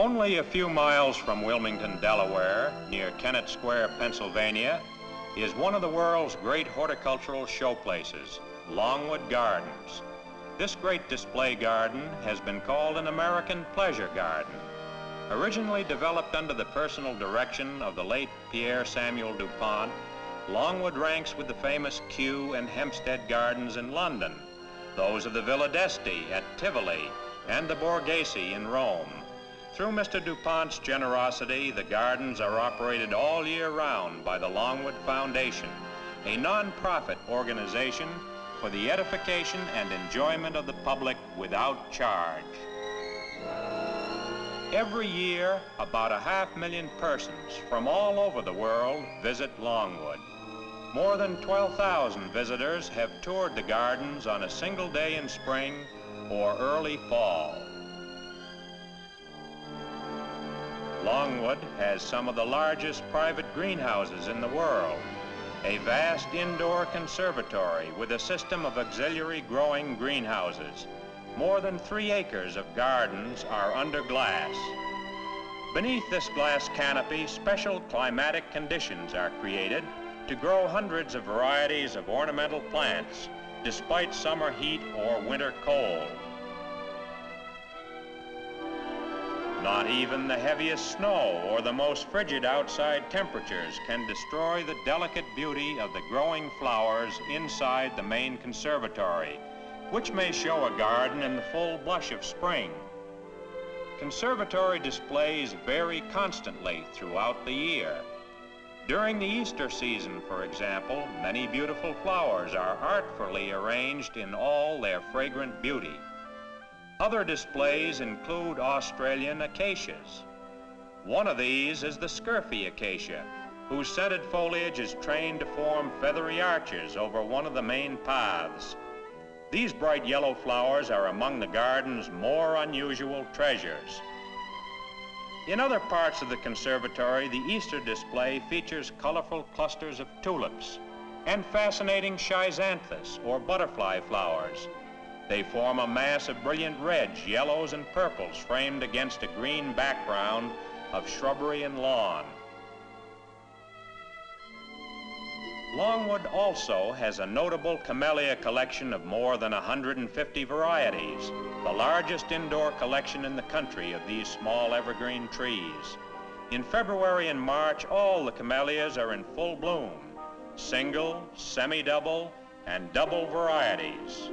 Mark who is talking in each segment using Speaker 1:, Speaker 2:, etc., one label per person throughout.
Speaker 1: Only a few miles from Wilmington, Delaware, near Kennett Square, Pennsylvania, is one of the world's great horticultural showplaces, Longwood Gardens. This great display garden has been called an American pleasure garden. Originally developed under the personal direction of the late Pierre Samuel DuPont, Longwood ranks with the famous Kew and Hempstead Gardens in London, those of the Villa d'Este at Tivoli, and the Borghese in Rome. Through Mr. DuPont's generosity, the gardens are operated all year round by the Longwood Foundation, a non-profit organization for the edification and enjoyment of the public without charge. Every year, about 500,000 persons from all over the world visit Longwood. More than 12,000 visitors have toured the gardens on a single day in spring or early fall. Longwood has some of the largest private greenhouses in the world, a vast indoor conservatory with a system of auxiliary growing greenhouses. More than 3 acres of gardens are under glass. Beneath this glass canopy, special climatic conditions are created to grow hundreds of varieties of ornamental plants, despite summer heat or winter cold. Not even the heaviest snow or the most frigid outside temperatures can destroy the delicate beauty of the growing flowers inside the main conservatory, which may show a garden in the full blush of spring. Conservatory displays vary constantly throughout the year. During the Easter season, for example, many beautiful flowers are artfully arranged in all their fragrant beauty. Other displays include Australian acacias. One of these is the scurfy acacia, whose scented foliage is trained to form feathery arches over one of the main paths. These bright yellow flowers are among the garden's more unusual treasures. In other parts of the conservatory, the Easter display features colorful clusters of tulips and fascinating schizanthus, or butterfly flowers. They form a mass of brilliant reds, yellows, and purples framed against a green background of shrubbery and lawn. Longwood also has a notable camellia collection of more than 150 varieties, the largest indoor collection in the country of these small evergreen trees. In February and March, all the camellias are in full bloom, single, semi-double, and double varieties.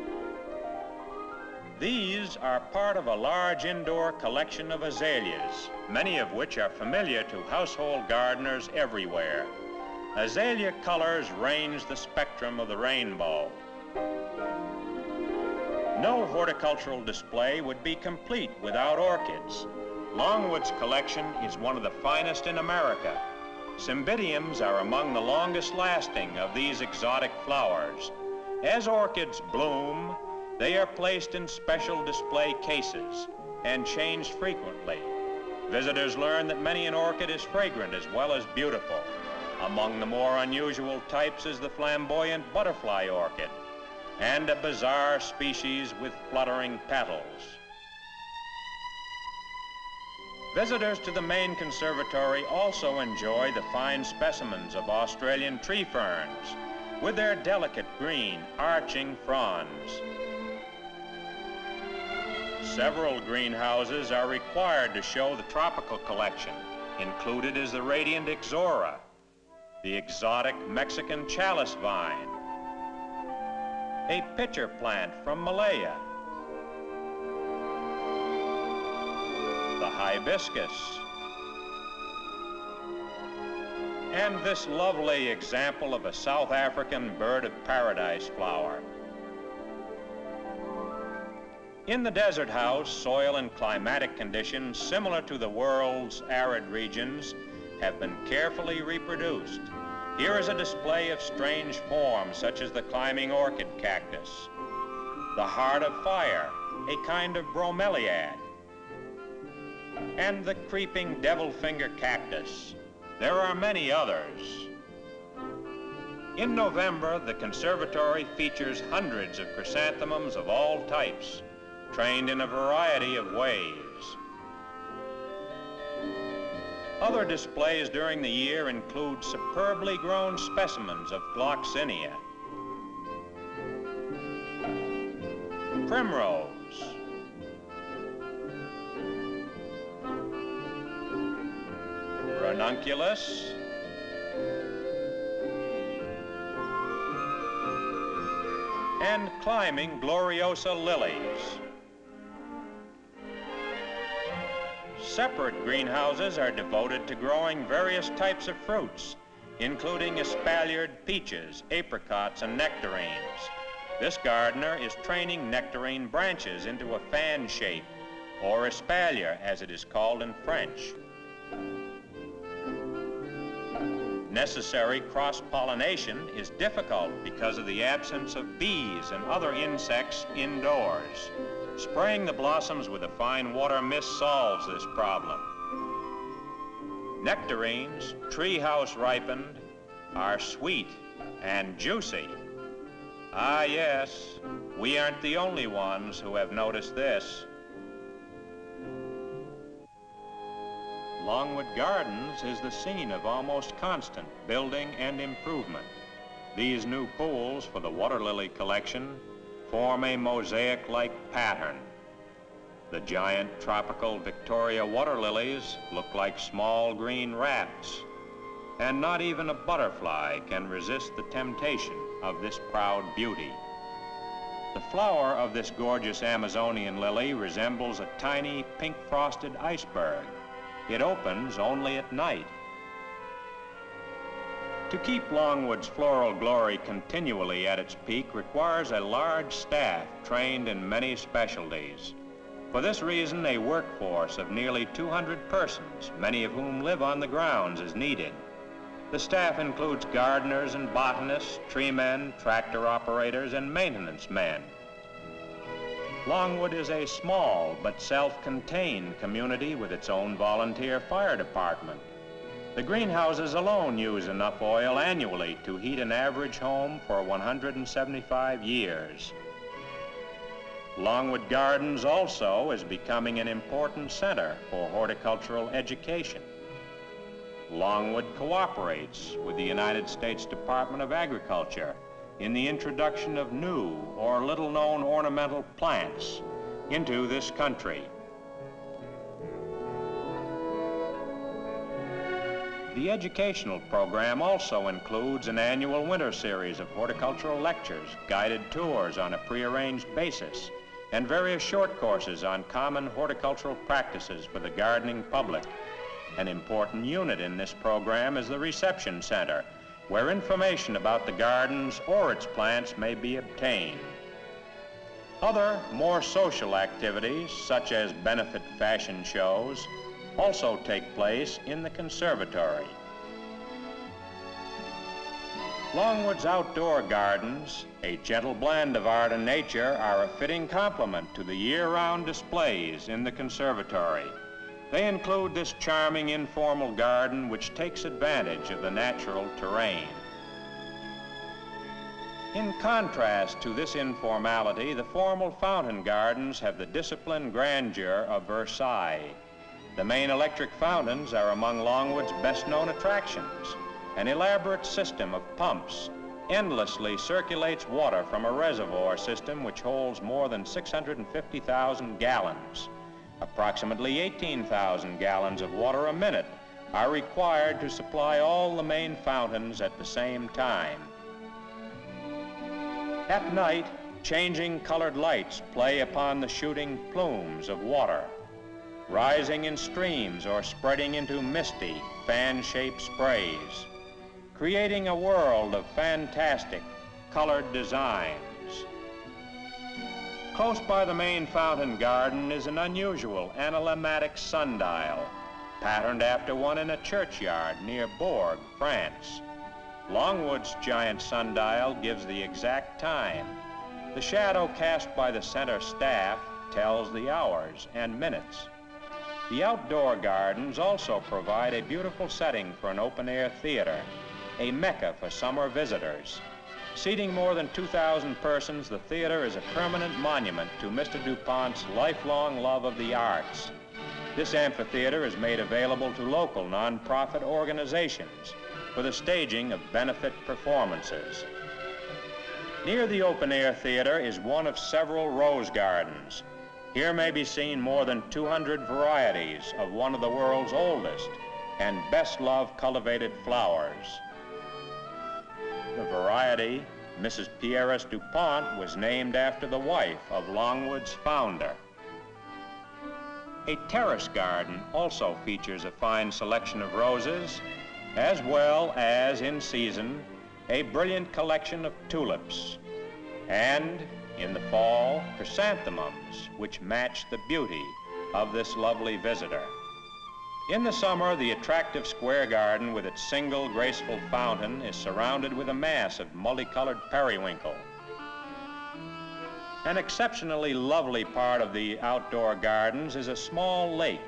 Speaker 1: These are part of a large indoor collection of azaleas, many of which are familiar to household gardeners everywhere. Azalea colors range the spectrum of the rainbow. No horticultural display would be complete without orchids. Longwood's collection is one of the finest in America. Cymbidiums are among the longest lasting of these exotic flowers. As orchids bloom, they are placed in special display cases and changed frequently. Visitors learn that many an orchid is fragrant as well as beautiful. Among the more unusual types is the flamboyant butterfly orchid and a bizarre species with fluttering petals. Visitors to the main conservatory also enjoy the fine specimens of Australian tree ferns with their delicate green arching fronds. Several greenhouses are required to show the tropical collection. Included is the radiant ixora, the exotic Mexican chalice vine, a pitcher plant from Malaya, the hibiscus, and this lovely example of a South African bird of paradise flower. In the desert house, soil and climatic conditions similar to the world's arid regions have been carefully reproduced. Here is a display of strange forms such as the climbing orchid cactus, the heart of fire, a kind of bromeliad, and the creeping devil finger cactus. There are many others. In November, the conservatory features hundreds of chrysanthemums of all types, trained in a variety of ways. Other displays during the year include superbly grown specimens of gloxinia, primrose, ranunculus, and climbing gloriosa lilies. Separate greenhouses are devoted to growing various types of fruits, including espaliered peaches, apricots, and nectarines. This gardener is training nectarine branches into a fan shape, or espalier as it is called in French. Necessary cross-pollination is difficult because of the absence of bees and other insects indoors. Spraying the blossoms with a fine water mist solves this problem. Nectarines, treehouse ripened, are sweet and juicy. Ah, yes, we aren't the only ones who have noticed this. Longwood Gardens is the scene of almost constant building and improvement. These new pools for the water lily collection form a mosaic-like pattern. The giant tropical Victoria water lilies look like small green rats, and not even a butterfly can resist the temptation of this proud beauty. The flower of this gorgeous Amazonian lily resembles a tiny pink-frosted iceberg. It opens only at night. To keep Longwood's floral glory continually at its peak requires a large staff trained in many specialties. For this reason, a workforce of nearly 200 persons, many of whom live on the grounds, is needed. The staff includes gardeners and botanists, tree men, tractor operators, and maintenance men. Longwood is a small but self-contained community with its own volunteer fire department. The greenhouses alone use enough oil annually to heat an average home for 175 years. Longwood Gardens also is becoming an important center for horticultural education. Longwood cooperates with the United States Department of Agriculture in the introduction of new or little-known ornamental plants into this country. The educational program also includes an annual winter series of horticultural lectures, guided tours on a prearranged basis, and various short courses on common horticultural practices for the gardening public. An important unit in this program is the reception center, where information about the gardens or its plants may be obtained. Other, more social activities, such as benefit fashion shows, also take place in the conservatory. Longwood's outdoor gardens, a gentle blend of art and nature, are a fitting complement to the year-round displays in the conservatory. They include this charming informal garden which takes advantage of the natural terrain. In contrast to this informality, the formal fountain gardens have the disciplined grandeur of Versailles. The main electric fountains are among Longwood's best-known attractions. An elaborate system of pumps endlessly circulates water from a reservoir system which holds more than 650,000 gallons. Approximately 18,000 gallons of water a minute are required to supply all the main fountains at the same time. At night, changing colored lights play upon the shooting plumes of water, rising in streams or spreading into misty, fan-shaped sprays, creating a world of fantastic, colored designs. Close by the main fountain garden is an unusual analemmatic sundial, patterned after one in a churchyard near Bourg, France. Longwood's giant sundial gives the exact time. The shadow cast by the center staff tells the hours and minutes. The outdoor gardens also provide a beautiful setting for an open-air theater, a mecca for summer visitors. Seating more than 2,000 persons, the theater is a permanent monument to Mr. DuPont's lifelong love of the arts. This amphitheater is made available to local nonprofit organizations for the staging of benefit performances. Near the open-air theater is one of several rose gardens. Here may be seen more than 200 varieties of one of the world's oldest and best-loved cultivated flowers. The variety, Mrs. Pierres DuPont, was named after the wife of Longwood's founder. A terrace garden also features a fine selection of roses, as well as, in season, a brilliant collection of tulips, and, in the fall, chrysanthemums, which match the beauty of this lovely visitor. In the summer, the attractive square garden with its single graceful fountain is surrounded with a mass of multicolored periwinkle. An exceptionally lovely part of the outdoor gardens is a small lake,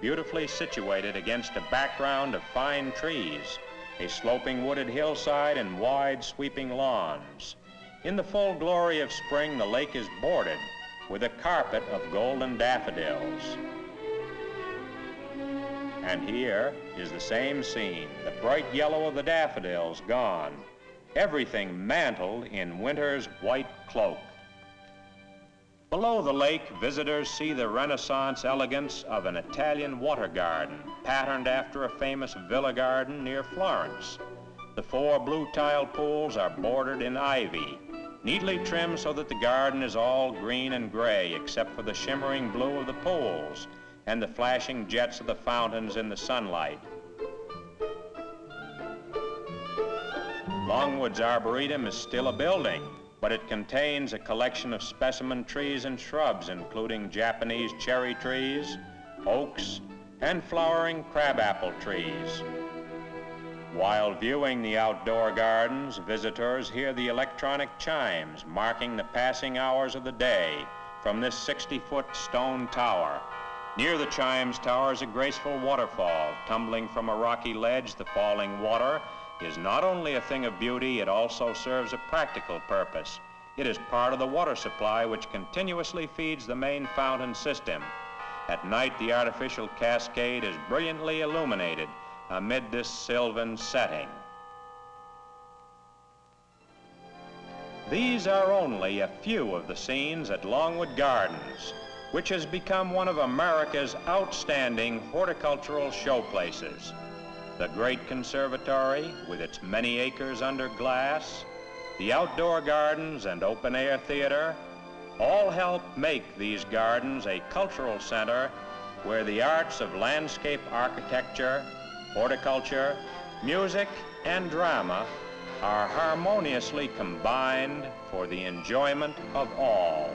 Speaker 1: beautifully situated against a background of fine trees, a sloping wooded hillside and wide sweeping lawns. In the full glory of spring, the lake is bordered with a carpet of golden daffodils. And here is the same scene, the bright yellow of the daffodils gone, everything mantled in winter's white cloak. Below the lake, visitors see the Renaissance elegance of an Italian water garden, patterned after a famous villa garden near Florence. The 4 blue tile pools are bordered in ivy, neatly trimmed so that the garden is all green and gray except for the shimmering blue of the pools and the flashing jets of the fountains in the sunlight. Longwood's Arboretum is still a building, but it contains a collection of specimen trees and shrubs, including Japanese cherry trees, oaks, and flowering crabapple trees. While viewing the outdoor gardens, visitors hear the electronic chimes marking the passing hours of the day from this 60-foot stone tower. Near the chimes tower is a graceful waterfall. Tumbling from a rocky ledge, the falling water is not only a thing of beauty, it also serves a practical purpose. It is part of the water supply which continuously feeds the main fountain system. At night, the artificial cascade is brilliantly illuminated amid this sylvan setting. These are only a few of the scenes at Longwood Gardens, which has become one of America's outstanding horticultural showplaces. The great conservatory, with its many acres under glass, the outdoor gardens and open-air theater, all help make these gardens a cultural center where the arts of landscape architecture, horticulture, music, and drama are harmoniously combined for the enjoyment of all.